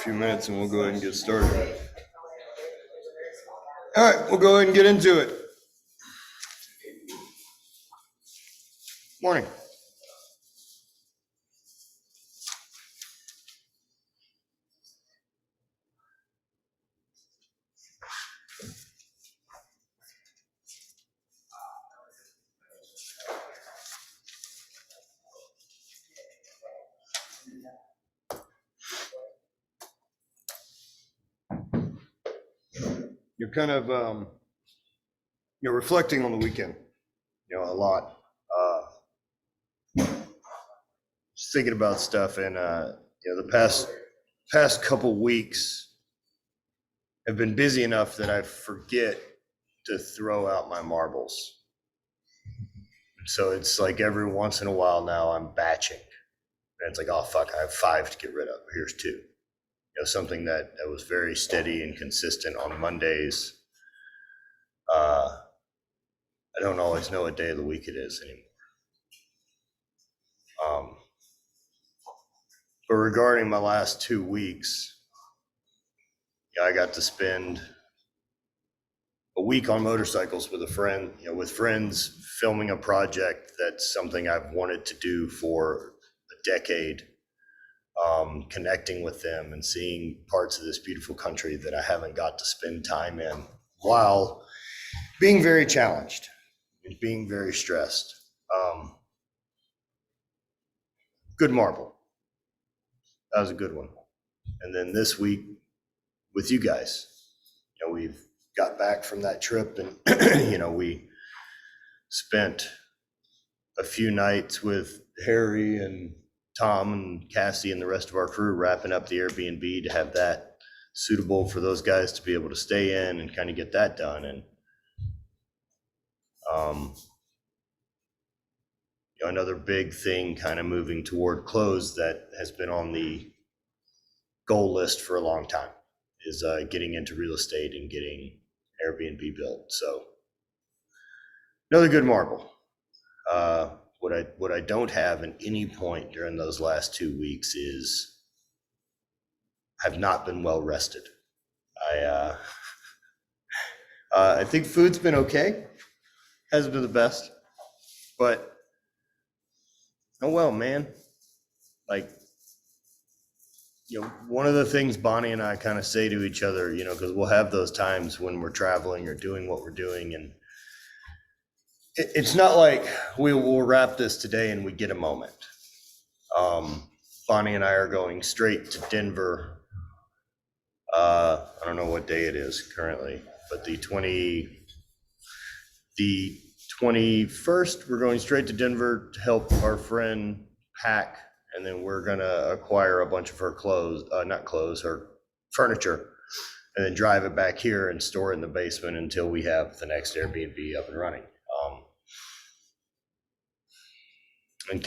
few minutes and we'll go ahead and get started. All right, we'll go ahead and get into it. Morning. You're kind of, you're reflecting on the weekend, a lot. Just thinking about stuff, and the past couple weeks have been busy enough that I forget to throw out my marbles. So it's like every once in a while now I'm batching, and it's like, oh fuck, I have 5 to get rid of. Here's 2. Something that was very steady and consistent on Mondays. I don't always know what day of the week it is anymore. But regarding my last 2 weeks, I got to spend a week on motorcycles with a friend, with friends, filming a project that's something I've wanted to do for a decade. Connecting with them and seeing parts of this beautiful country that I haven't got to spend time in, while being very challenged and being very stressed. Good marble. That was a good one. And then this week with you guys, we've got back from that trip, and we spent a few nights with Harry and Tom and Cassie and the rest of our crew wrapping up the Airbnb to have that suitable for those guys to be able to stay in and kind of get that done. And another big thing kind of moving toward close that has been on the goal list for a long time is getting into real estate and getting Airbnb built. So another good marble. What I don't have at any point during those last 2 weeks is I've not been well rested. I think food's been okay, hasn't been the best, but oh well, man. Like, one of the things Bonnie and I kind of say to each other, because we'll have those times when we're traveling or doing what we're doing, and it's not like we will wrap this today and we get a moment. Bonnie and I are going straight to Denver. I don't know what day it is currently, but the 21st, we're going straight to Denver to help our friend pack, and then we're gonna acquire a bunch of her her furniture, and then drive it back here and store it in the basement until we have the next Airbnb up and running. And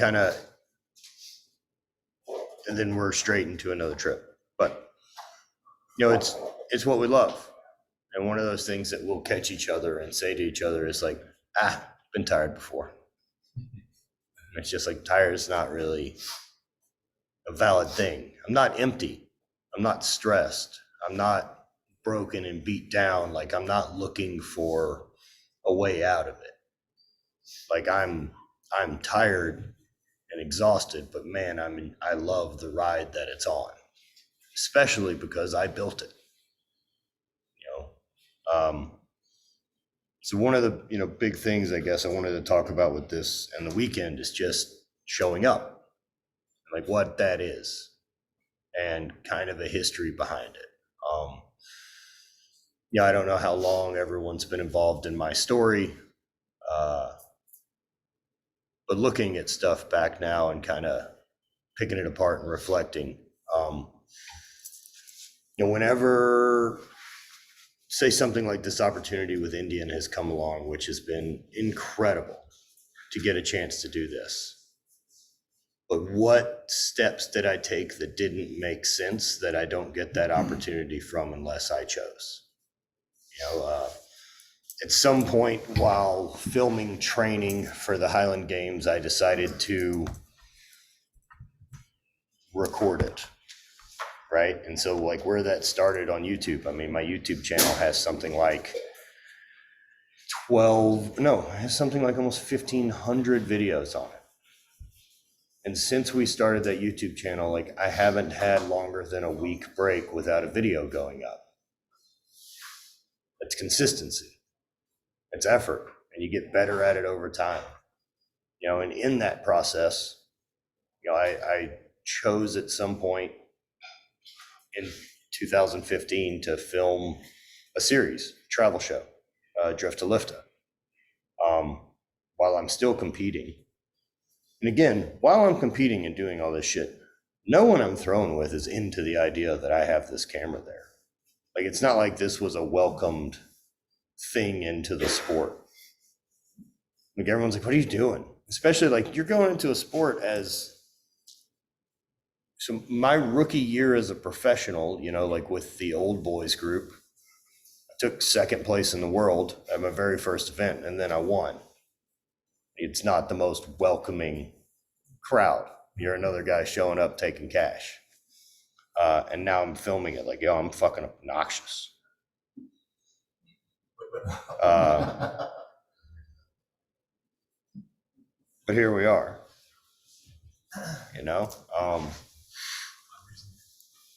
then we're straight into another trip. But it's what we love. And one of those things that we'll catch each other and say to each other is like, been tired before. And it's just like, tired is not really a valid thing. I'm not empty. I'm not stressed. I'm not broken and beat down. Like, I'm not looking for a way out of it. Like, I'm tired and exhausted, but man, I love the ride that it's on, especially because I built it. So one of the big things I guess I wanted to talk about with this and the weekend is just showing up, like what that is, and kind of a history behind it. I don't know how long everyone's been involved in my story. But looking at stuff back now and kind of picking it apart and reflecting, whenever, say something like this opportunity with Indian has come along, which has been incredible to get a chance to do this. But what steps did I take that didn't make sense that I don't get that opportunity from unless I chose? At some point while filming training for the Highland Games, I decided to record it. right? And so like where that started on YouTube, I mean, my YouTube channel has something like it has something like almost 1,500 videos on it. And since we started that YouTube channel, like I haven't had longer than a week break without a video going up. It's consistency, it's effort, and you get better at it over time. You know, and in that process, you know, I chose at some point in 2015 to film a series, travel show, Drift to Lifta, while I'm still competing. And again, while I'm competing and doing all this shit, no one I'm throwing with is into the idea that I have this camera there. Like, it's not like this was a welcomed thing into the sport. Like, everyone's like, what are you doing? Especially like you're going into a sport as, so my rookie year as a professional, you know, like with the old boys group, I took second place in the world at my very first event, and then I won. It's not the most welcoming crowd. You're another guy showing up taking cash. And now I'm filming it like, yo, I'm fucking obnoxious. But here we are, you know.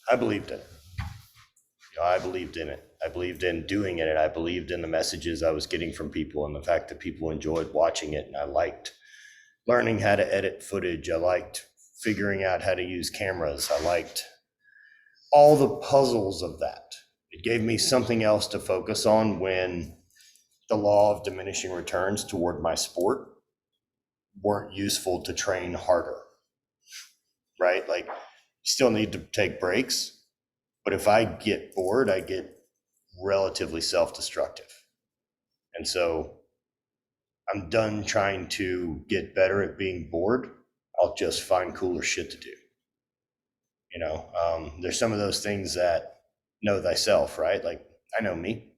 I believed in it. You know, I believed in it. I believed in doing it. And I believed in the messages I was getting from people and the fact that people enjoyed watching it. And I liked learning how to edit footage. I liked figuring out how to use cameras. I liked all the puzzles of that. It gave me something else to focus on when the law of diminishing returns toward my sport weren't useful to train harder, right? Like, you still need to take breaks, but if I get bored, I get relatively self-destructive. And so I'm done trying to get better at being bored. I'll just find cooler shit to do. You know, there's some of those things that know thyself, right? Like, I know me,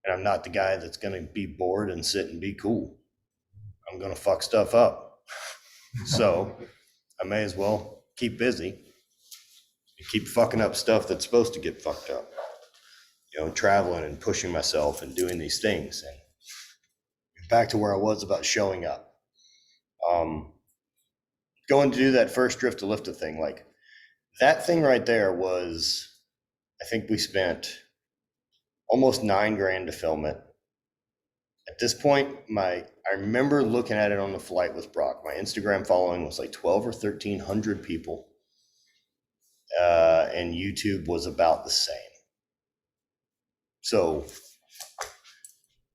and I'm not the guy that's going to be bored and sit and be cool. I'm going to fuck stuff up. So I may as well keep busy and keep fucking up stuff that's supposed to get fucked up. You know, traveling and pushing myself and doing these things. And back to where I was about showing up. Going to do that first Drift to Lifta thing, like that thing right there was, I think we spent almost $9,000 to film it. At this point, I remember looking at it on the flight with Brock. My Instagram following was like 12 or 1,300 people. And YouTube was about the same. So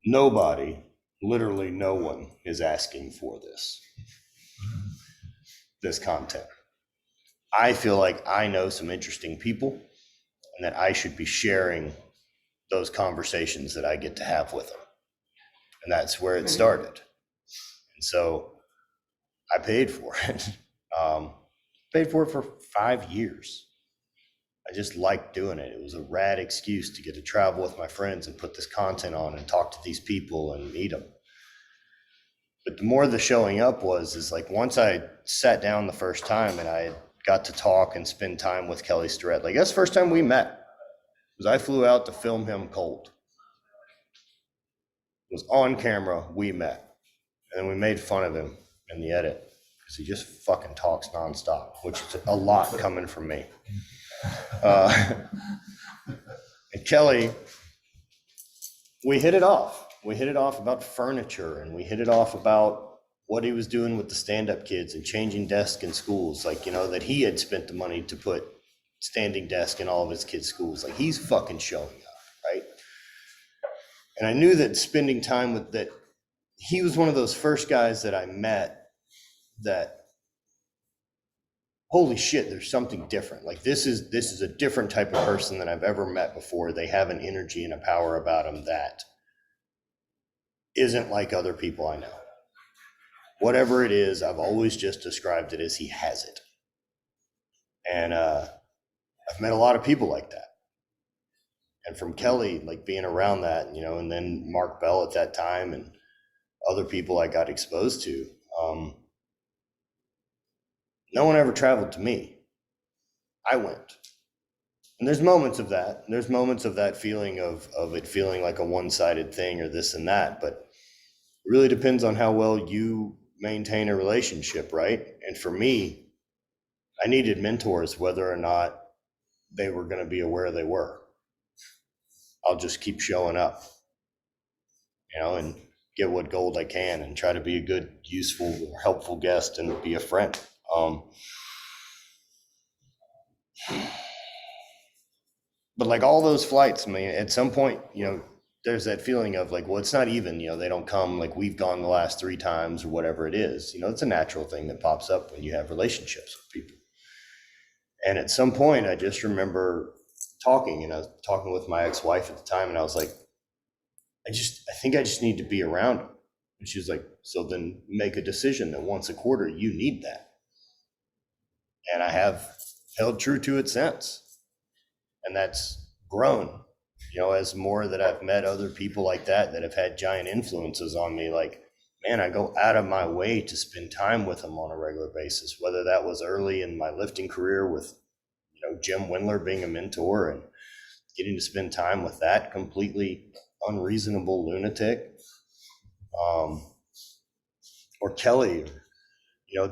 nobody, literally no one is asking for this content. I feel like I know some interesting people and that I should be sharing those conversations that I get to have with them. And that's where it started. And so I paid for it. Paid for it for 5 years. I just liked doing it. It was a rad excuse to get to travel with my friends and put this content on and talk to these people and meet them. But the more the showing up is like once I sat down the first time and I got to talk and spend time with Kelly Starrett, like that's the first time we met. Because I flew out to film him cold. It was on camera, we met. And then we made fun of him in the edit because he just fucking talks nonstop, which is a lot coming from me. And Kelly, we hit it off. We hit it off about furniture, and we hit it off about what he was doing with the stand-up kids and changing desks in schools. Like, you know, that he had spent the money to put standing desk in all of his kids' schools. Like, he's fucking showing up, right? And I knew that spending time with that, he was one of those first guys that I met that, holy shit, there's something different. Like this is a different type of person than I've ever met before. They have an energy and a power about them that isn't like other people I know. Whatever it is, I've always just described it as he has it. And I've met a lot of people like that. And from Kelly, like being around that, you know, and then Mark Bell at that time and other people I got exposed to, no one ever traveled to me. I went. And there's moments of that. There's moments of that feeling of it feeling like a one-sided thing or this and that, but it really depends on how well you maintain a relationship, right? And for me, I needed mentors whether or not they were going to be aware they were. I'll just keep showing up, and get what gold I can and try to be a good, useful, helpful guest and be a friend. But like all those flights, I mean, at some point, there's that feeling of like, well, it's not even, they don't come like we've gone the last 3 times or whatever it is. It's a natural thing that pops up when you have relationships with people. And at some point, I just remember talking, and I was talking with my ex-wife at the time, and I was like, I think I just need to be around him. And she was like, so then make a decision that once a quarter, you need that. And I have held true to it since. And that's grown, as more that I've met other people like that have had giant influences on me. Like, man, I go out of my way to spend time with them on a regular basis, whether that was early in my lifting career with, Jim Windler being a mentor and getting to spend time with that completely unreasonable lunatic, or Kelly,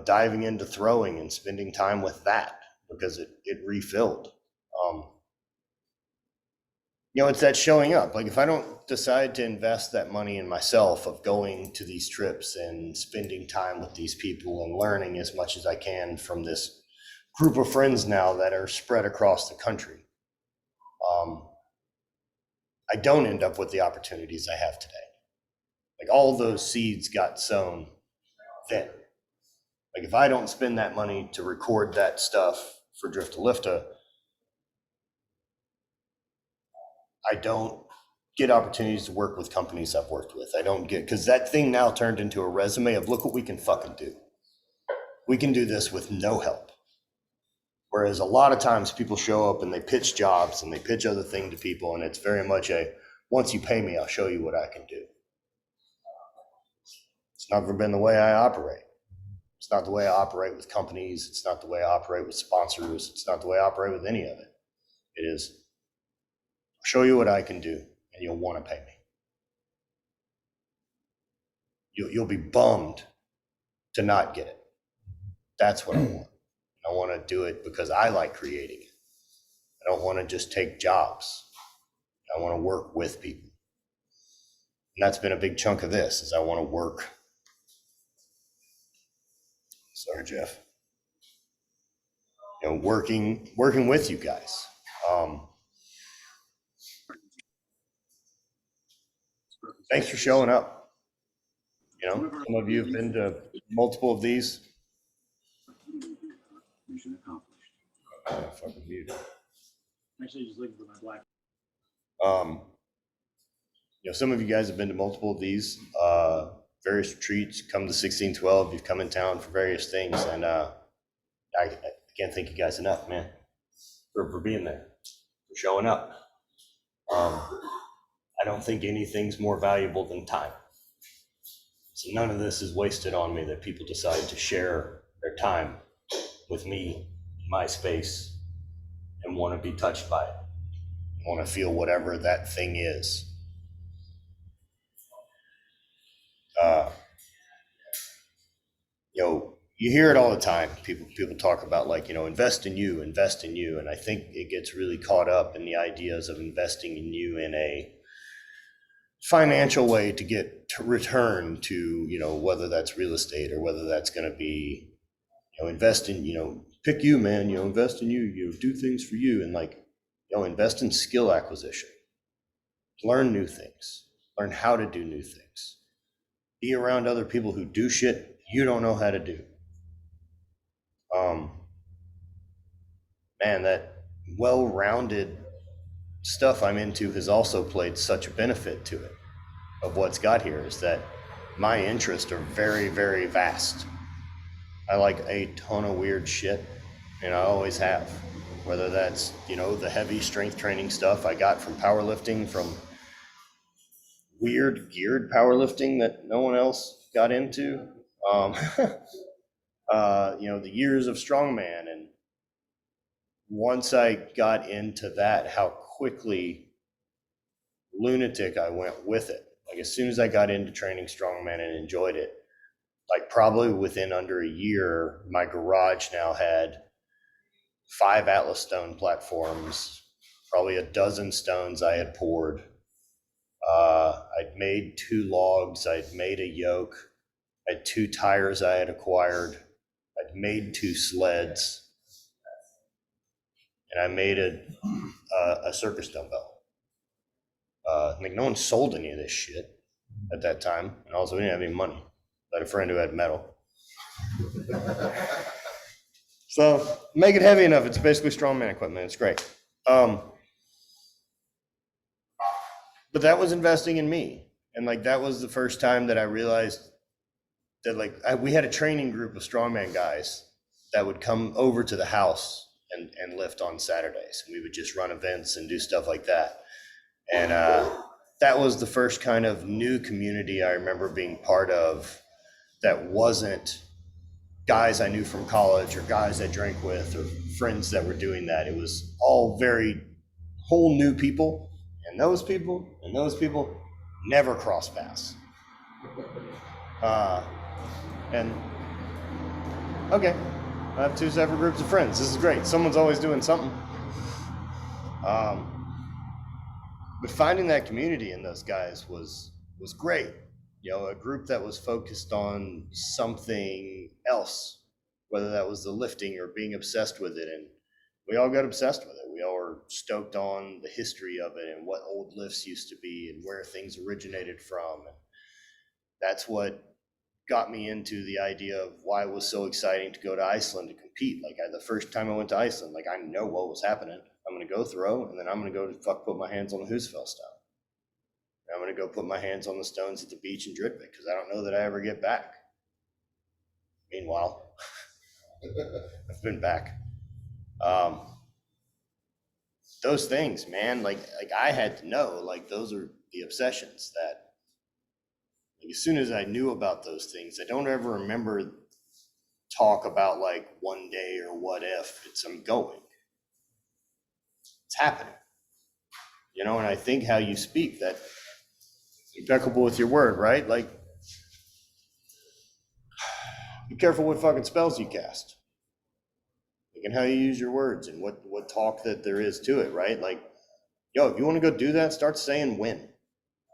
diving into throwing and spending time with that because it refilled. It's that showing up. Like if I don't decide to invest that money in myself of going to these trips and spending time with these people and learning as much as I can from this group of friends now that are spread across the country, I don't end up with the opportunities I have today. Like all those seeds got sown then. Like if I don't spend that money to record that stuff for Drift to Lifta, I don't get opportunities to work with companies I've worked with. I don't get, because that thing now turned into a resume of look what we can fucking do. We can do this with no help. Whereas a lot of times people show up and they pitch jobs and they pitch other things to people, and it's very much once you pay me, I'll show you what I can do. It's never been the way I operate. It's not the way I operate with companies. It's not the way I operate with sponsors. It's not the way I operate with any of it. It is, I'll show you what I can do and you'll want to pay me. You'll be bummed to not get it. That's what I want. I want to do it because I like creating it. I don't want to just take jobs. I want to work with people. And that's been a big chunk of this, is I want to work. Sorry, Jeff. Working with you guys. Thanks for showing up. Some of you have been to multiple of these. Mission accomplished. Fucking mute. Actually, just looking for my black. Some of you guys have been to multiple of these various retreats. Come to 1612. You've come in town for various things, and I can't thank you guys enough, man, for being there, for showing up. I don't think anything's more valuable than time. So none of this is wasted on me that people decide to share their time with me in my space and want to be touched by it, want to feel whatever that thing is. You hear it all the time. People talk about like, invest in you. And I think it gets really caught up in the ideas of investing in you in a financial way to get return to, whether that's real estate or whether that's going to be, invest in, pick you, man, invest in you, do things for you. And like, invest in skill acquisition, learn new things, learn how to do new things, be around other people who do shit you don't know how to do. Man, that well-rounded stuff I'm into has also played such a benefit to it. Of what's got here is that my interests are very, very vast. I like a ton of weird shit, and I always have. Whether that's, the heavy strength training stuff I got from powerlifting, from weird geared powerlifting that no one else got into. The years of strongman and once I got into that, how quickly lunatic I went with it. Like as soon as I got into training strongman and enjoyed it, like probably within under a year, my garage now had 5 Atlas stone platforms, probably a dozen stones I had poured. I'd made 2 logs, I'd made a yoke, I had 2 tires I had acquired, I'd made 2 sleds, and I made a circus dumbbell. Like no one sold any of this shit at that time, and also we didn't have any money. I had a friend who had metal. So make it heavy enough. It's basically strongman equipment. It's great. But that was investing in me, and like that was the first time that I realized that like we had a training group of strongman guys that would come over to the house and lift on Saturdays. We would just run events and do stuff like that. And that was the first kind of new community I remember being part of that wasn't guys I knew from college or guys I drank with or friends that were doing that. It was all very whole new people, and those people never cross paths. And okay, I have 2 separate groups of friends. This is great. Someone's always doing something. But finding that community in those guys was great. You know, a group that was focused on something else, whether that was the lifting or being obsessed with it. And we all got obsessed with it. We all were stoked on the history of it and what old lifts used to be and where things originated from. And that's what got me into the idea of why it was so exciting to go to Iceland to compete. Like the first time I went to Iceland, like I know what was happening. I'm going to go throw, and then I'm going to go to put my hands on the Husfeld stone. I'm going to go put my hands on the stones at the beach in Drittvik because I don't know that I ever get back. Meanwhile, I've been back. Those things, man, like I had to know, like those are the obsessions that, like, as soon as I knew about those things, I don't ever remember talk about like one day or what if. It's I'm going. It's happening. You know, and I think how you speak, that impeccable with your word, right? Like, be careful what fucking spells you cast. Like, and how you use your words and what talk that there is to it, right? Like, yo, if you want to go do that, start saying when.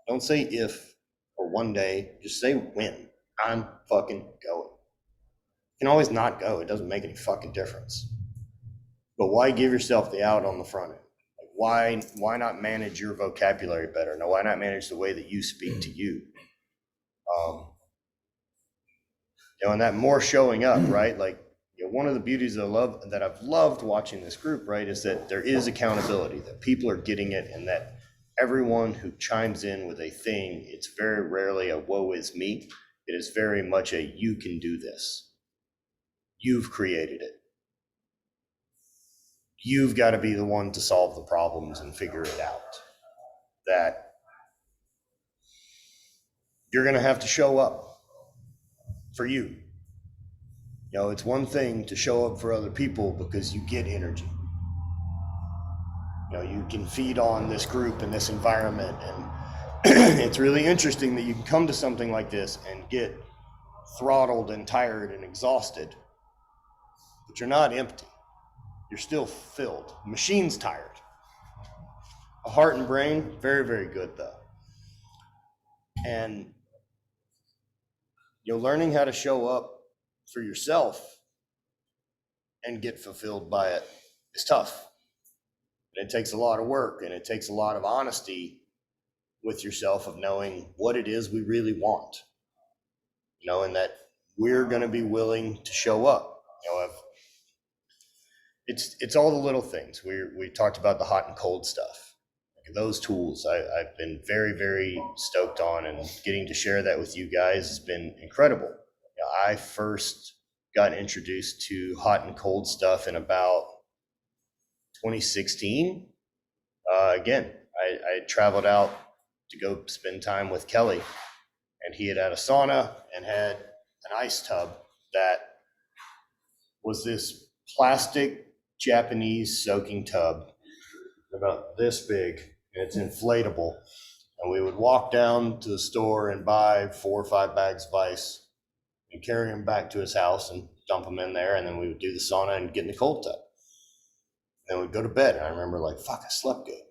Don't say if or one day, just say when. I'm fucking going. You can always not go. It doesn't make any fucking difference. But why give yourself the out on the front end? Like, why not manage your vocabulary better? No, why not manage the way that you speak to you? You know, and that more showing up, right? Like, you know, one of the beauties that I've loved watching this group, right, is that there is accountability, that people are getting it, and that everyone who chimes in with a thing, it's very rarely a woe is me. It is very much a you can do this. You've created it. You've got to be the one to solve the problems and figure it out. That you're going to have to show up for you. You know, it's one thing to show up for other people because you get energy. You know, you can feed on this group and this environment, and it's really interesting that you can come to something like this and get throttled and tired and exhausted, but you're not empty. You're still filled. The machine's tired. A heart and brain, very, very good though. And you know, learning how to show up for yourself and get fulfilled by it is tough. And it takes a lot of work, and it takes a lot of honesty with yourself of knowing what it is we really want. You know, and that we're going to be willing to show up. You know, it's all the little things. We talked about the hot and cold stuff. Those tools I've been very, very stoked on, and getting to share that with you guys has been incredible. You know, I first got introduced to hot and cold stuff in about 2016. Again, I had traveled out to go spend time with Kelly, and he had a sauna and had an ice tub that was this plastic Japanese soaking tub, about this big, and it's inflatable. And we would walk down to the store and buy 4 or 5 bags of ice and carry them back to his house and dump them in there. And then we would do the sauna and get in the cold tub. And then we'd go to bed. And I remember like, fuck, I slept good.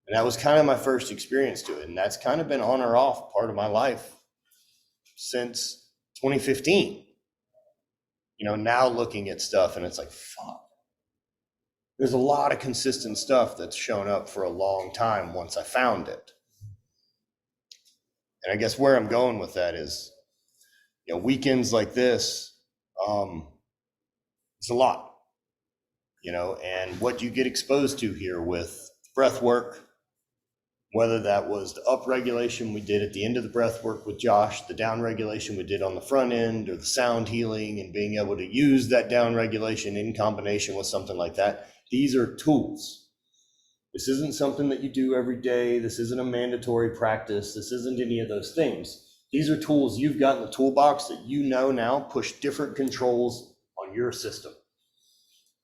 And that was kind of my first experience to it. And that's kind of been on or off part of my life since 2015. You know, now looking at stuff and it's like, fuck. There's a lot of consistent stuff that's shown up for a long time once I found it. And I guess where I'm going with that is, you know, weekends like this, it's a lot, you know, and what you get exposed to here with breath work, whether that was the up regulation we did at the end of the breath work with Josh, the down regulation we did on the front end, or the sound healing and being able to use that down regulation in combination with something like that. These are tools. This isn't something that you do every day. This isn't a mandatory practice. This isn't any of those things. These are tools you've got in the toolbox that you know now push different controls on your system.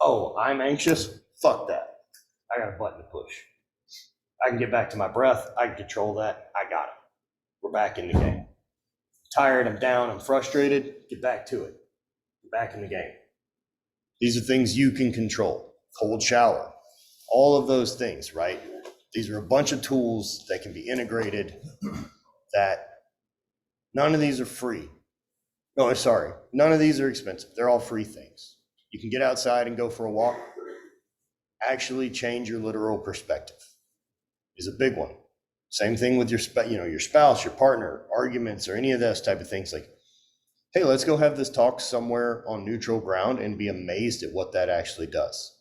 Oh, I'm anxious? Fuck that. I got a button to push. I can get back to my breath. I can control that. I got it. We're back in the game. Tired, I'm down, I'm frustrated. Get back to it. Get back in the game. These are things you can control. Cold shower. All of those things, right? These are a bunch of tools that can be integrated that none of these are free. No, sorry. None of these are expensive. They're all free things. You can get outside and go for a walk. Actually change your literal perspective is a big one. Same thing with your spouse, your partner, arguments, or any of those type of things. Like, hey, let's go have this talk somewhere on neutral ground and be amazed at what that actually does.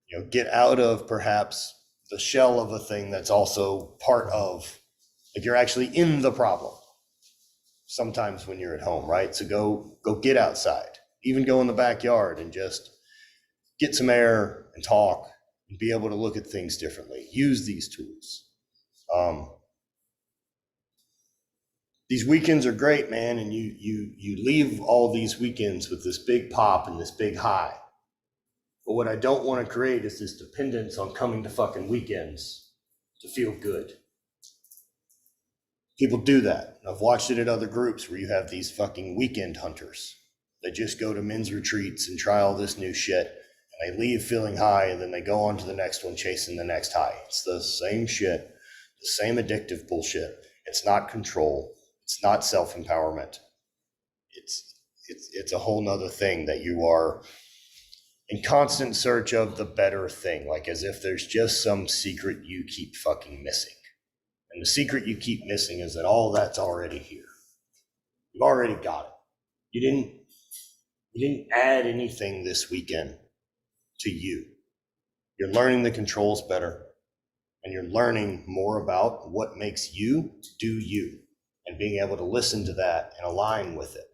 You know, get out of perhaps the shell of a thing that's also part of, like you're actually in the problem sometimes when you're at home, right? So go get outside, even go in the backyard and just get some air and talk and be able to look at things differently. Use these tools. These weekends are great, man, and you leave all these weekends with this big pop and this big high. But what I don't want to create is this dependence on coming to fucking weekends to feel good. People do that. I've watched it at other groups where you have these fucking weekend hunters that just go to men's retreats and try all this new shit. And they leave feeling high, and then they go on to the next one chasing the next high. It's the same shit, the same addictive bullshit. It's not control. It's not self-empowerment. It's a whole nother thing that you are in constant search of the better thing, like as if there's just some secret you keep fucking missing. And the secret you keep missing is that all that's already here. You've already got it. You didn't add anything this weekend to you. You're learning the controls better, and you're learning more about what makes you do you, and being able to listen to that and align with it.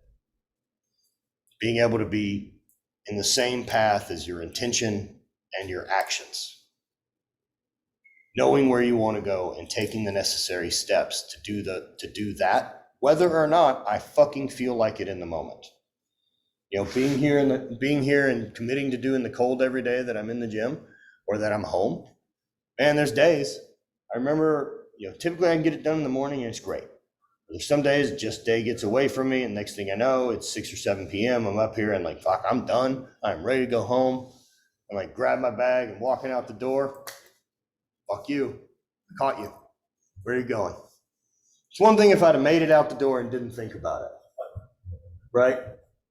Being able to be in the same path as your intention and your actions. Knowing where you want to go and taking the necessary steps to do that, whether or not I fucking feel like it in the moment. You know, being here and committing to doing the cold every day that I'm in the gym or that I'm home. Man, there's days. I remember, you know, typically I can get it done in the morning and it's great. There's some days just day gets away from me, and next thing I know, it's 6 or 7 p.m. I'm up here and like, fuck, I'm done. I'm ready to go home. I'm like, grab my bag and walking out the door. Fuck you. I caught you. Where are you going? It's one thing if I'd have made it out the door and didn't think about it, right?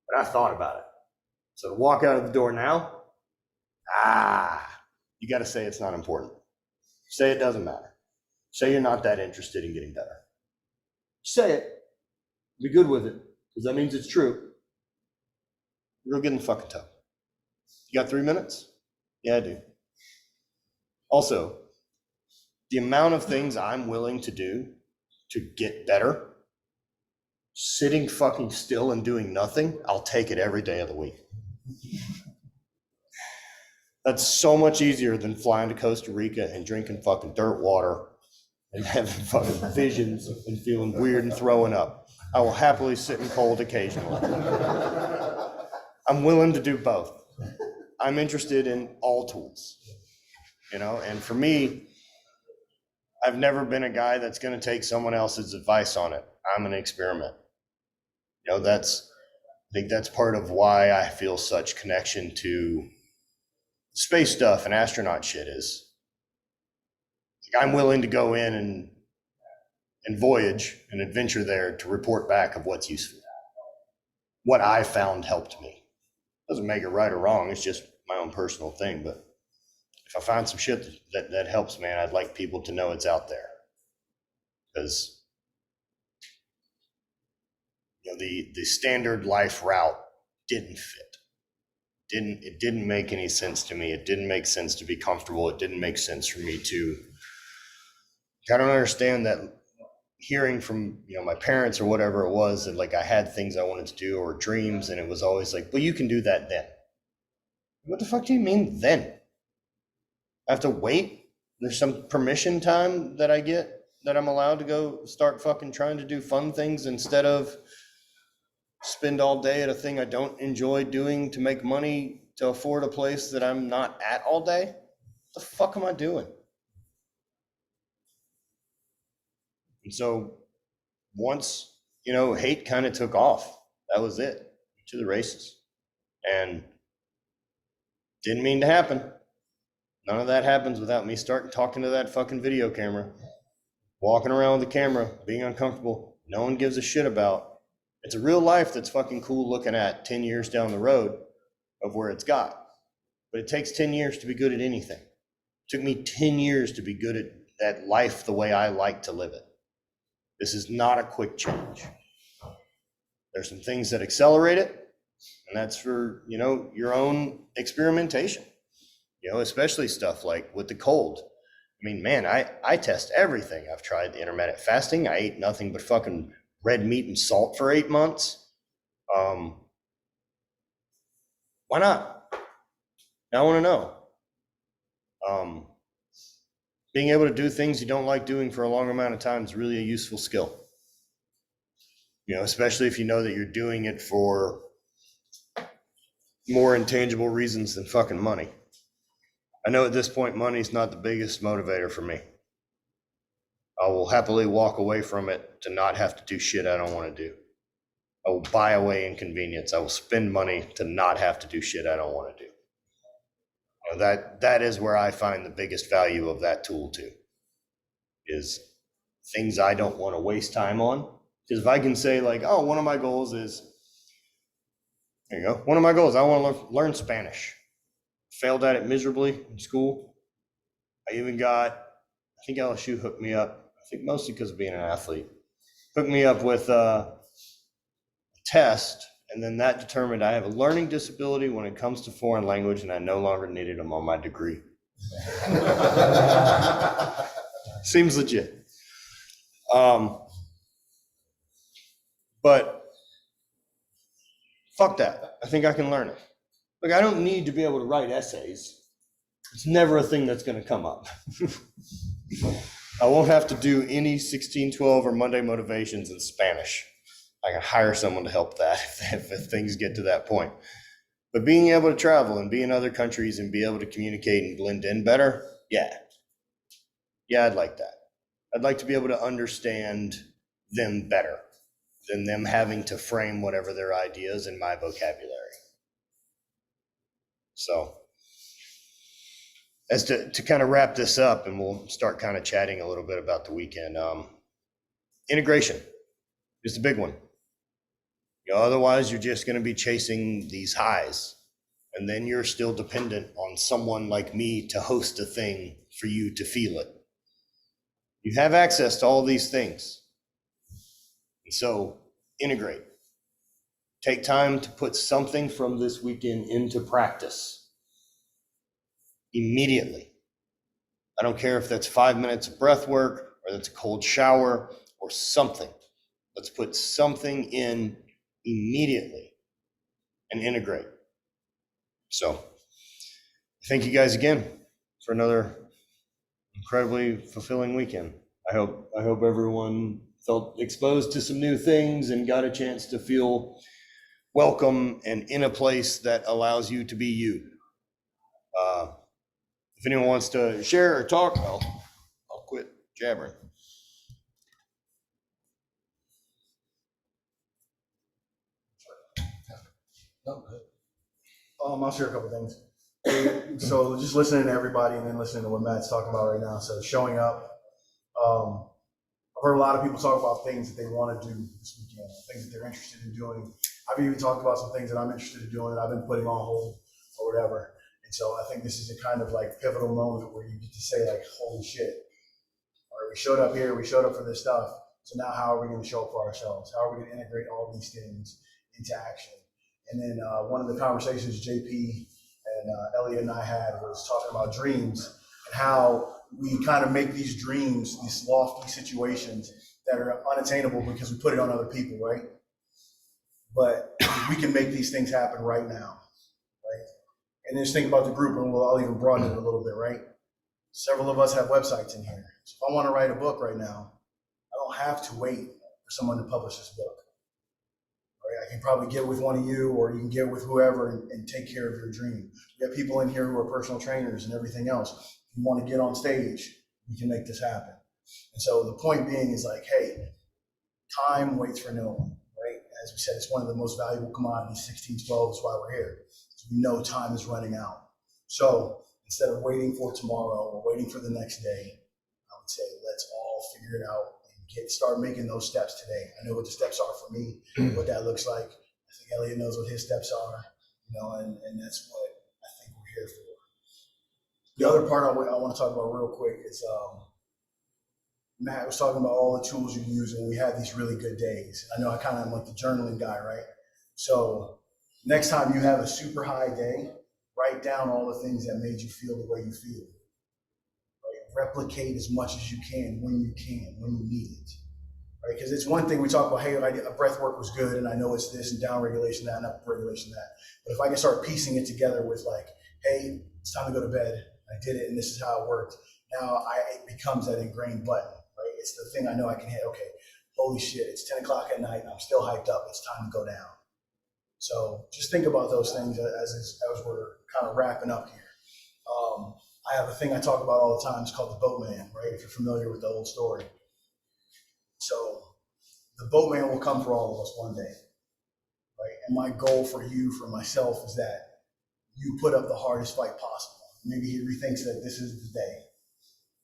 But I thought about it. So to walk out of the door now, you got to say it's not important. Say it doesn't matter. Say you're not that interested in getting better. Say it. Be good with it, because that means it's true. Go get in the fucking tub. You got 3 minutes? Yeah, I do. Also, the amount of things I'm willing to do to get better, sitting fucking still and doing nothing, I'll take it every day of the week. That's so much easier than flying to Costa Rica and drinking fucking dirt water and having fucking visions and feeling weird and throwing up. I will happily sit in cold occasionally. I'm willing to do both. I'm interested in all tools, you know, and for me, I've never been a guy that's going to take someone else's advice on it. I'm an experiment. You know, I think that's part of why I feel such connection to space stuff and astronaut shit is like, I'm willing to go in and voyage and adventure there to report back of what's useful. What I found helped me. Doesn't make it right or wrong. It's just my own personal thing. But if I find some shit that helps, man, I'd like people to know it's out there. Because you know, the standard life route didn't fit. It didn't make any sense to me. It didn't make sense to be comfortable. It didn't make sense for me to. I don't understand that hearing from, you know, my parents or whatever it was that like I had things I wanted to do or dreams, and it was always like, well, you can do that then. What the fuck do you mean then? I have to wait? There's some permission time that I get that I'm allowed to go start fucking trying to do fun things instead of spend all day at a thing I don't enjoy doing to make money to afford a place that I'm not at all day? What the fuck am I doing? And so once, you know, hate kind of took off, that was it, to the races. And didn't mean to happen. None of that happens without me starting talking to that fucking video camera, walking around with the camera, being uncomfortable, no one gives a shit about. It's a real life that's fucking cool looking at 10 years down the road of where it's got. But it takes 10 years to be good at anything. It took me 10 years to be good at that life the way I like to live it. This is not a quick change. There's some things that accelerate it, and that's for, you know, your own experimentation, you know, especially stuff like with the cold. I mean, man, I test everything. I've tried the intermittent fasting. I ate nothing but fucking red meat and salt for 8 months. Why not? I want to know. Being able to do things you don't like doing for a long amount of time is really a useful skill. You know, especially if you know that you're doing it for more intangible reasons than fucking money. I know at this point, money's not the biggest motivator for me. I will happily walk away from it to not have to do shit I don't want to do. I will buy away inconvenience. I will spend money to not have to do shit I don't want to do. You know, that is where I find the biggest value of that tool too, is things I don't want to waste time on. Because if I can say like, oh, one of my goals is, there you go. One of my goals, I want to learn Spanish. Failed at it miserably in school. I even got, I think LSU hooked me up, I think mostly because of being an athlete, hooked me up with a test, and then that determined I have a learning disability when it comes to foreign language, and I no longer needed them on my degree. Seems legit. But fuck that. I think I can learn it. Look, I don't need to be able to write essays. It's never a thing that's going to come up. I won't have to do any 1612 or Monday motivations in Spanish. I can hire someone to help that if things get to that point. But being able to travel and be in other countries and be able to communicate and blend in better, yeah. Yeah, I'd like that. I'd like to be able to understand them better than them having to frame whatever their ideas in my vocabulary. So, as to kind of wrap this up, and we'll start kind of chatting a little bit about the weekend. Integration is the big one. You know, otherwise you're just going to be chasing these highs, and then you're still dependent on someone like me to host a thing for you to feel it. You have access to all these things. And so integrate. Take time to put something from this weekend into practice immediately. I don't care if that's 5 minutes of breath work or that's a cold shower or something. Let's put something in immediately and integrate. So thank you guys again for another incredibly fulfilling weekend. I hope everyone felt exposed to some new things and got a chance to feel welcome and in a place that allows you to be you. If anyone wants to share or talk, I'll quit jabbering. I'll share a couple things. So just listening to everybody and then listening to what Matt's talking about right now. So showing up. I've heard a lot of people talk about things that they want to do this weekend, things that they're interested in doing. I've even talked about some things that I'm interested in doing that I've been putting on hold or whatever. And so I think this is a kind of like pivotal moment where you get to say like, holy shit, all right, we showed up here, we showed up for this stuff. So now how are we going to show up for ourselves? How are we going to integrate all these things into action? And then one of the conversations JP and Elliot and I had was talking about dreams and how we kind of make these dreams, these lofty situations that are unattainable because we put it on other people, right? But we can make these things happen right now, right? And just think about the group, and I'll even broaden it a little bit, right? Several of us have websites in here. So if I want to write a book right now, I don't have to wait for someone to publish this book. Right? I can probably get with one of you, or you can get with whoever and take care of your dream. We have people in here who are personal trainers and everything else. If you want to get on stage, we can make this happen. And so the point being is like, hey, time waits for no one, right? As we said, it's one of the most valuable commodities. 1612 is why we're here. So we know time is running out. So instead of waiting for tomorrow or waiting for the next day, I would say let's all figure it out and start making those steps today. I know what the steps are for me, what that looks like. I think Elliot knows what his steps are, and that's what I think we're here for. The other part I want to talk about real quick is Matt was talking about all the tools you use, and we had these really good days. I know I kind of am like the journaling guy, right? So next time you have a super high day, write down all the things that made you feel the way you feel. Right? Replicate as much as you can, when you need it. Right? Because it's one thing we talk about, hey, breath work was good, and I know it's this, and down regulation that, and up regulation that. But if I can start piecing it together with like, hey, it's time to go to bed, I did it, and this is how it worked. Now it becomes that ingrained button, right? It's the thing I know I can hit. Okay, holy shit, it's 10 o'clock at night, and I'm still hyped up. It's time to go down. So just think about those things as we're kind of wrapping up here. I have a thing I talk about all the time. It's called the boatman, right? If you're familiar with the old story. So the boatman will come for all of us one day, right? And my goal for you, for myself, is that you put up the hardest fight possible. Maybe he rethinks that this is the day,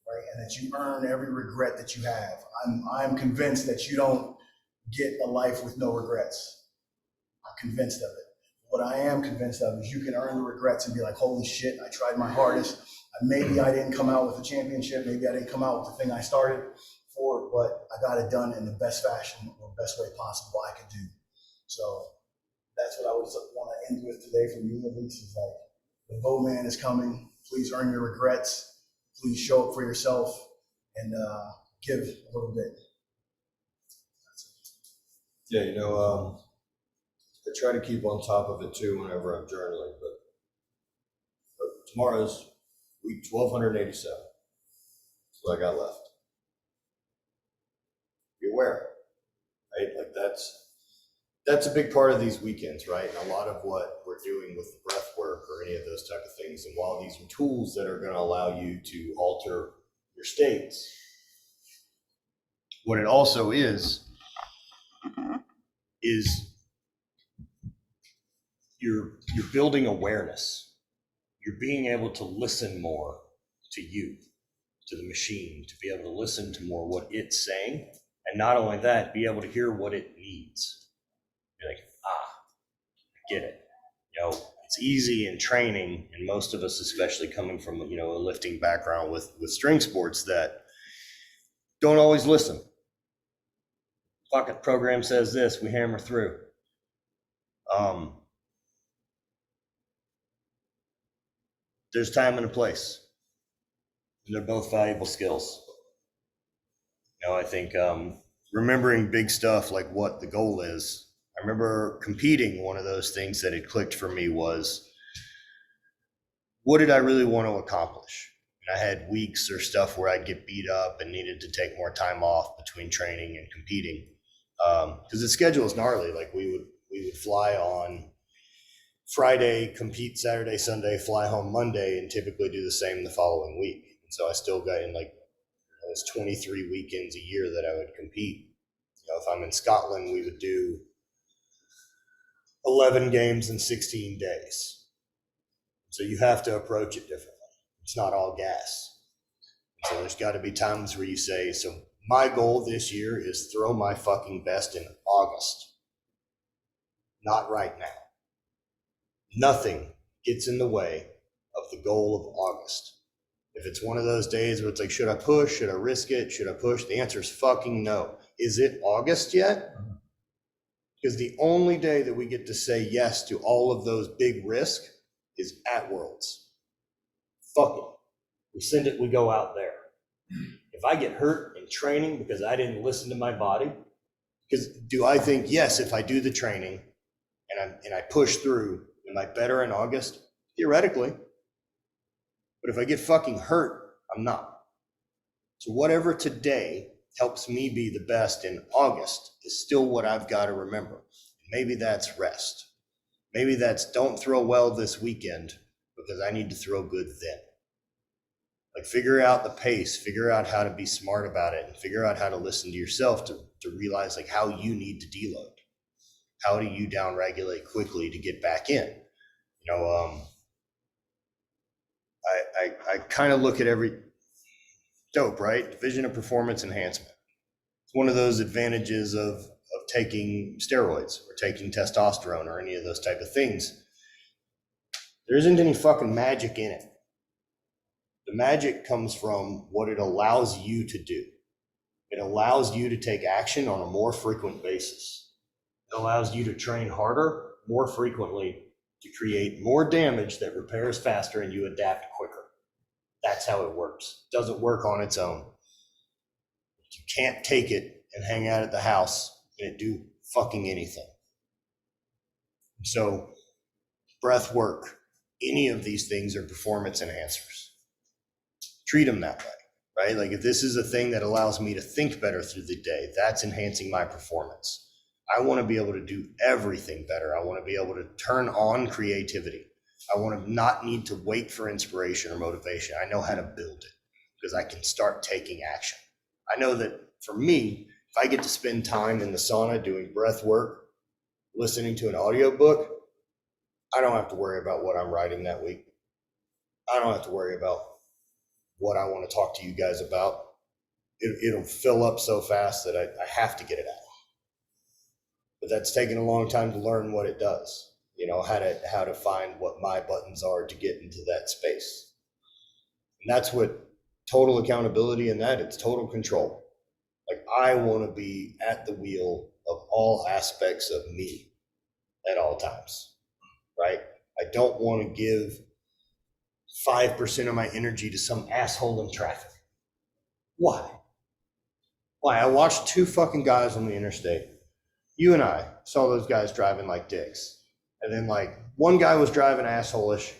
right? And that you earn every regret that you have. I'm convinced that you don't get a life with no regrets. I'm convinced of it. What I am convinced of is you can earn the regrets and be like, holy shit, I tried my hardest. Maybe I didn't come out with a championship. Maybe I didn't come out with the thing I started for, but I got it done in the best fashion or best way possible I could do. So that's what I would want to end with today from you, at least, is like, the boatman is coming. Please earn your regrets. Please show up for yourself and give a little bit. Yeah, I try to keep on top of it too whenever I'm journaling, but tomorrow's week 1287. That's what I got left. Be aware, right? Like that's a big part of these weekends, right? And a lot of what we're doing with the breath work or any of those type of things. And while these are tools that are going to allow you to alter your states, what it also is you're building awareness. You're being able to listen more to you, to the machine, to be able to listen to more what it's saying. And not only that, be able to hear what it needs. You're like, I get it. It's easy in training, and most of us, especially coming from, a lifting background with string sports, that don't always listen. Fuck it, program says this, we hammer through. There's time and a place, and they're both valuable skills. I think remembering big stuff like what the goal is. I remember competing, one of those things that had clicked for me was, what did I really want to accomplish? And I had weeks or stuff where I'd get beat up and needed to take more time off between training and competing. Because the schedule is gnarly. Like we would fly on Friday, compete Saturday, Sunday, fly home Monday, and typically do the same the following week. And so I still got in like, there's 23 weekends a year that I would compete. You know, if I'm in Scotland, we would do 11 games in 16 days. So you have to approach it differently. It's not all gas. So there's got to be times where you say, so my goal this year is throw my fucking best in August. Not right now. Nothing gets in the way of the goal of August. If it's one of those days where it's like, should I push? Should I risk it? Should I push? The answer is fucking no. Is it August yet? Because the only day that we get to say yes to all of those big risks is at Worlds. Fuck it. We send it, we go out there. If I get hurt in training because I didn't listen to my body, because do I think, yes, if I do the training and I push through, am I better in August? Theoretically. But if I get fucking hurt, I'm not. So whatever today helps me be the best in August is still what I've got to remember. Maybe that's rest. Maybe that's don't throw well this weekend because I need to throw good then. Like figure out the pace, figure out how to be smart about it, and figure out how to listen to yourself to realize like how you need to deload. How do you downregulate quickly to get back in? You know, I kind of look at every dope, right? Division of performance enhancement. It's one of those advantages of taking steroids or taking testosterone or any of those type of things. There isn't any fucking magic in it. The magic comes from what it allows you to do. It allows you to take action on a more frequent basis. It allows you to train harder more frequently to create more damage that repairs faster and you adapt quicker. That's how it works. It doesn't work on its own. You can't take it and hang out at the house and it do fucking anything. So breath work, any of these things are performance enhancers. Treat them that way, right? Like if this is a thing that allows me to think better through the day, that's enhancing my performance. I want to be able to do everything better. I want to be able to turn on creativity. I want to not need to wait for inspiration or motivation. I know how to build it because I can start taking action. I know that for me, if I get to spend time in the sauna doing breath work, listening to an audiobook, I don't have to worry about what I'm writing that week. I don't have to worry about what I want to talk to you guys about. It'll fill up so fast that I have to get it out. But that's taken a long time to learn what it does. You know, how to find what my buttons are to get into that space. And that's what total accountability in that, it's total control. Like I want to be at the wheel of all aspects of me at all times, right? I don't want to give 5% of my energy to some asshole in traffic. Why? I watched two fucking guys on the interstate. You and I saw those guys driving like dicks. And then like one guy was driving asshole-ish,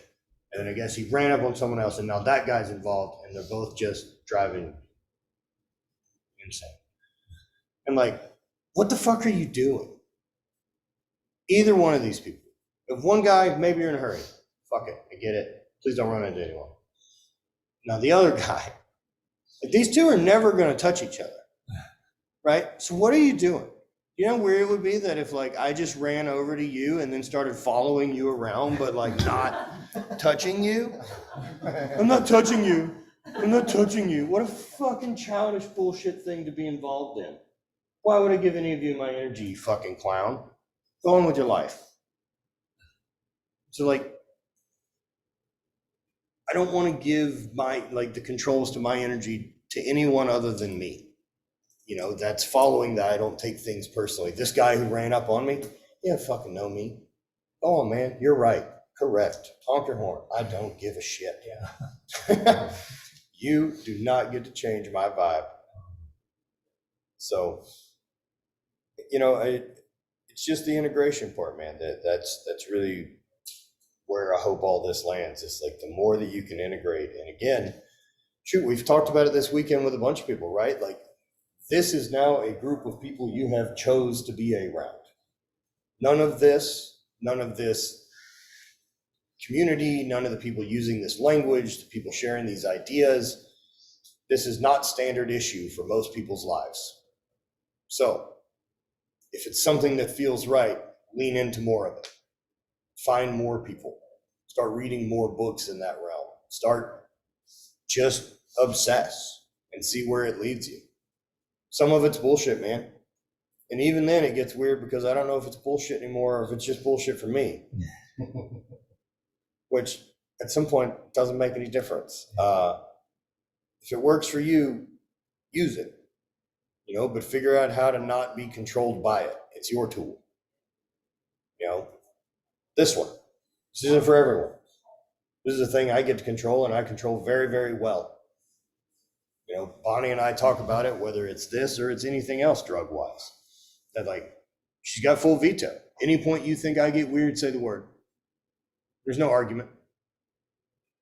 and then I guess he ran up on someone else, and now that guy's involved, and they're both just driving insane. And like, what the fuck are you doing? Either one of these people. If one guy, maybe you're in a hurry. Fuck it, I get it. Please don't run into anyone. Now the other guy, like these two are never going to touch each other, right? So what are you doing? You know how weird it would be that if like I just ran over to you and then started following you around, but like not touching you? I'm not touching you. I'm not touching you. What a fucking childish bullshit thing to be involved in. Why would I give any of you my energy, you fucking clown? Go on with your life. So like, I don't want to give my, like the controls to my energy to anyone other than me. You know, that's following that. I don't take things personally. This guy who ran up on me, yeah, fucking know me. Oh man, you're right. Correct. Honk your horn. I don't give a shit. Yeah. You do not get to change my vibe. So, you know, it's just the integration part, man. That's really where I hope all this lands. It's like the more that you can integrate. And again, shoot, we've talked about it this weekend with a bunch of people, right? Like this is now a group of people you have chose to be around. None of this community, none of the people using this language, the people sharing these ideas. This is not standard issue for most people's lives. So if it's something that feels right, lean into more of it. Find more people. Start reading more books in that realm. Start just obsess and see where it leads you. Some of it's bullshit, man. And even then it gets weird because I don't know if it's bullshit anymore or if it's just bullshit for me. Which at some point doesn't make any difference. If it works for you, use it, but figure out how to not be controlled by it. It's your tool. This one, this isn't for everyone. This is a thing I get to control and I control very, very well. Bonnie and I talk about it, whether it's this or it's anything else drug-wise. That she's got full veto. Any point you think I get weird, say the word. There's no argument.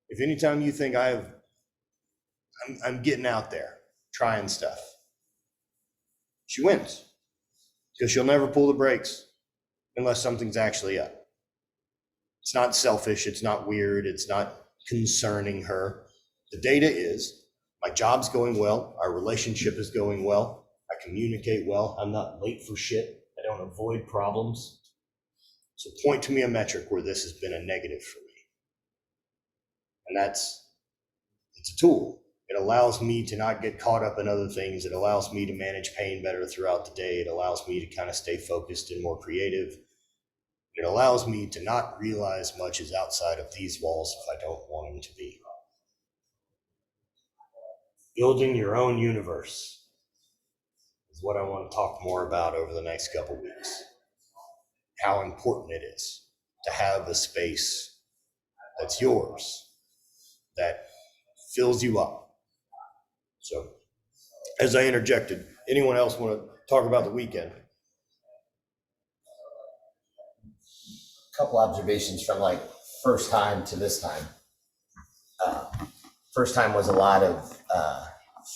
If anytime you think I'm getting out there, trying stuff, she wins. Because she'll never pull the brakes unless something's actually up. It's not selfish, it's not weird, it's not concerning her. The data is, my job's going well, our relationship is going well, I communicate well, I'm not late for shit, I don't avoid problems. So point to me a metric where this has been a negative for me. And it's a tool. It allows me to not get caught up in other things. It allows me to manage pain better throughout the day. It allows me to kind of stay focused and more creative. It allows me to not realize much is outside of these walls if I don't want them to be. Building your own universe is what I want to talk more about over the next couple weeks. How important it is to have a space that's yours, that fills you up. So, as I interjected, anyone else want to talk about the weekend? Couple observations from first time to this time. First time was a lot of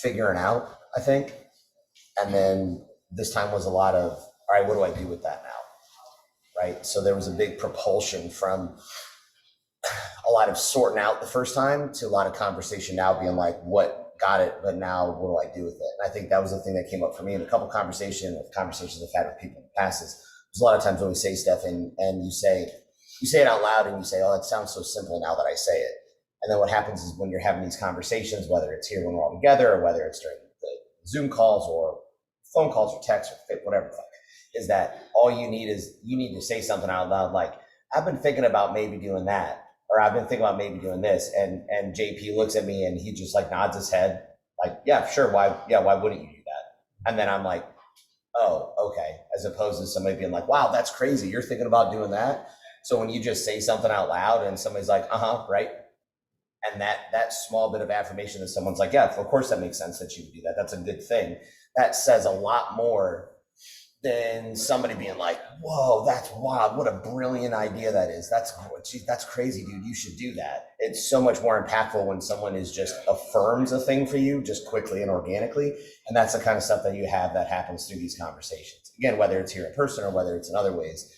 figuring out, I think. And then this time was a lot of, all right, what do I do with that now? Right? So there was a big propulsion from a lot of sorting out the first time to a lot of conversation now being what got it, but now what do I do with it? And I think that was the thing that came up for me in a couple conversations I've had with people in the past is there's a lot of times when we say stuff and you say it out loud and you say, oh, it sounds so simple now that I say it. And then what happens is when you're having these conversations, whether it's here when we're all together or whether it's during the Zoom calls or phone calls or texts or whatever, is that all you need to say something out loud like, I've been thinking about maybe doing that, or I've been thinking about maybe doing this. And JP looks at me and he just nods his head yeah, sure. Why wouldn't you do that? And then I'm like, oh, okay. As opposed to somebody being like, wow, that's crazy. You're thinking about doing that. So when you just say something out loud and somebody's like, right. And that small bit of affirmation that someone's like, yeah, of course that makes sense that you would do that. That's a good thing. That says a lot more than somebody being like, whoa, that's wild. What a brilliant idea that is. That's crazy, dude. You should do that. It's so much more impactful when someone is just affirms a thing for you just quickly and organically. And that's the kind of stuff that you have that happens through these conversations. Again, whether it's here in person or whether it's in other ways.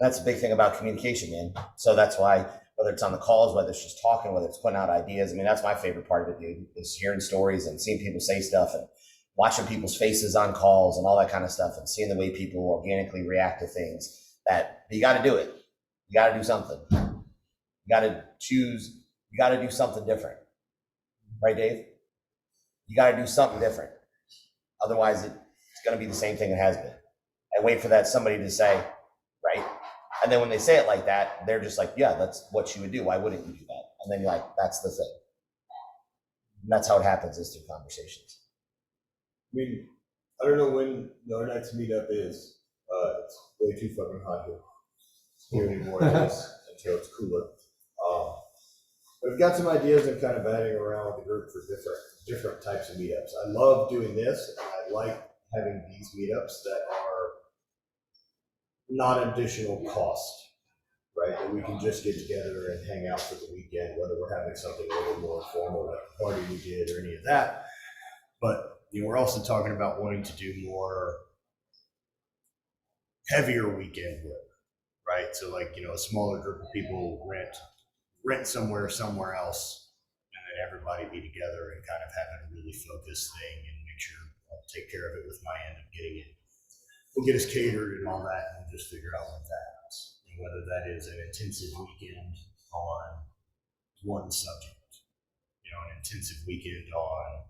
That's a big thing about communication, man. So that's why, whether it's on the calls, whether it's just talking, whether it's putting out ideas. I mean, that's my favorite part of it, dude, is hearing stories and seeing people say stuff and watching people's faces on calls and all that kind of stuff and seeing the way people organically react to things. That you got to do it. You got to do something. You got to choose. You got to do something different. Right, Dave? You got to do something different. Otherwise, it's going to be the same thing it has been. And wait for that somebody to say, right? And then when they say it like that, they're just like, yeah, that's what you would do. Why wouldn't you do that? And then you're like, that's the thing. And that's how it happens, is through conversations. I mean, I don't know when our next meetup is. It's way too fucking hot here anymore until it's cooler. But I've got some ideas I'm kind of batting around with the group for different types of meetups. I love doing this, and I like having these meetups that are not additional cost, right? That we can just get together and hang out for the weekend, whether we're having something a little more formal like the party we did or any of that. But we're also talking about wanting to do more heavier weekend work, right? So like, a smaller group of people rent somewhere else, and then everybody be together and kind of have a really focused thing and make sure I'll take care of it with my end of getting it. We'll get us catered and all that, and just figure out what that is. And whether that is an intensive weekend on one subject, an intensive weekend on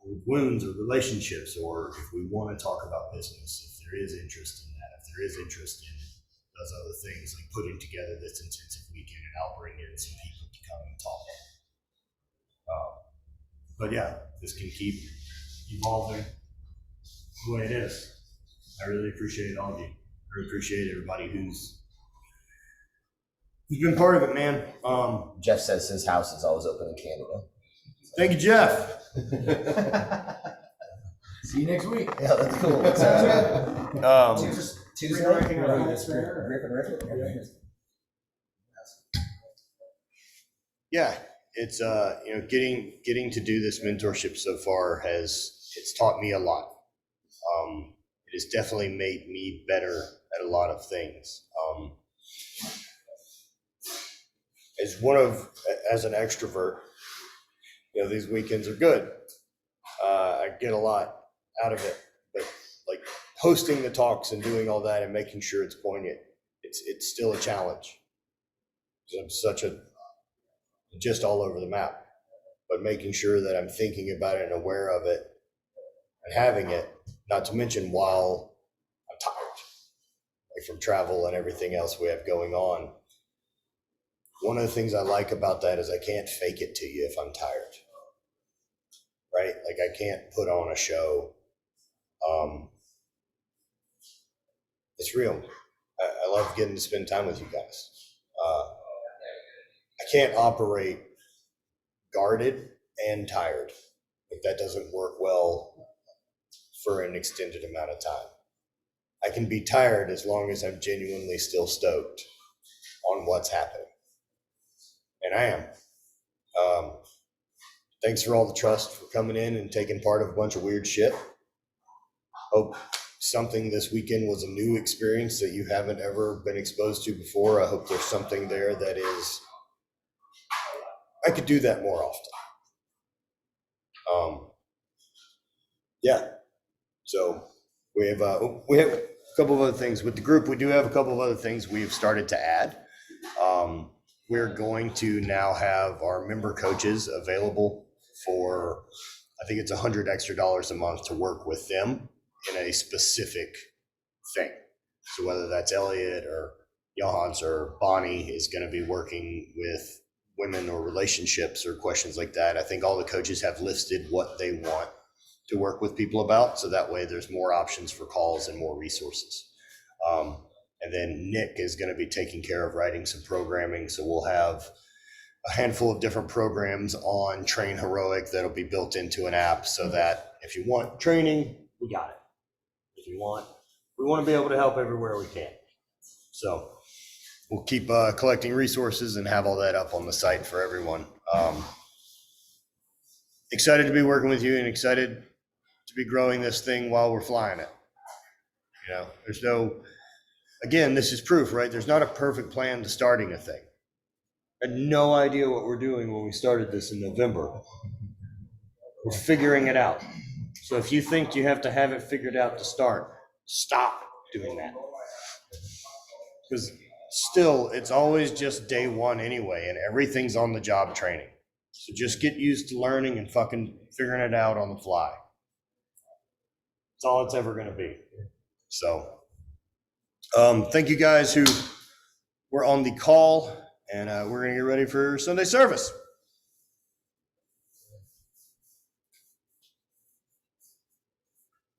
old wounds or relationships, or if we want to talk about business, if there is interest in that, if there is interest in those other things, like putting together this intensive weekend, and I'll bring in some people to come and talk. But yeah, this can keep evolving the way it is. I really appreciate all of you. I really appreciate everybody who's been part of it, man. Jeff says his house is always open in Canada. Thank you, Jeff. See you next week. Yeah, that's cool. Tuesday. Yeah, it's getting to do this mentorship so far it's taught me a lot. It has definitely made me better at a lot of things. As an extrovert, these weekends are good. I get a lot out of it, but like hosting the talks and doing all that and making sure it's poignant, it's still a challenge. I'm just all over the map, but making sure that I'm thinking about it and aware of it and having it, not to mention while I'm tired, like from travel and everything else we have going on. One of the things I like about that is I can't fake it to you if I'm tired, right? Like I can't put on a show. It's real. I love getting to spend time with you guys. I can't operate guarded and tired. Like that doesn't work well for an extended amount of time. I can be tired as long as I'm genuinely still stoked on what's happening. And I am. Thanks for all the trust for coming in and taking part of a bunch of weird shit. Hope something this weekend was a new experience that you haven't ever been exposed to before. I hope there's something there that is, I could do that more often. Yeah. So we have a couple of other things with the group. We do have a couple of other things we've started to add. We're going to now have our member coaches available for, I think it's $100 extra a month to work with them in a specific thing. So whether that's Elliot or Johans or Bonnie is going to be working with women or relationships or questions like that. I think all the coaches have listed what they want to work with people about. So that way there's more options for calls and more resources. And then Nick is going to be taking care of writing some programming. So we'll have a handful of different programs on TRAINHEROIC that'll be built into an app so that if you want training, we got it. If you want, we want to be able to help everywhere we can. So we'll keep collecting resources and have all that up on the site for everyone. Excited to be working with you and excited to be growing this thing while we're flying it. There's no, again, this is proof, right? There's not a perfect plan to starting a thing. I had no idea what we're doing when we started this in November. We're figuring it out. So if you think you have to have it figured out to start, stop doing that. Because still, it's always just day one anyway, and everything's on the job training. So just get used to learning and fucking figuring it out on the fly. That's all it's ever going to be. So thank you guys who were on the call, and we're going to get ready for Sunday service.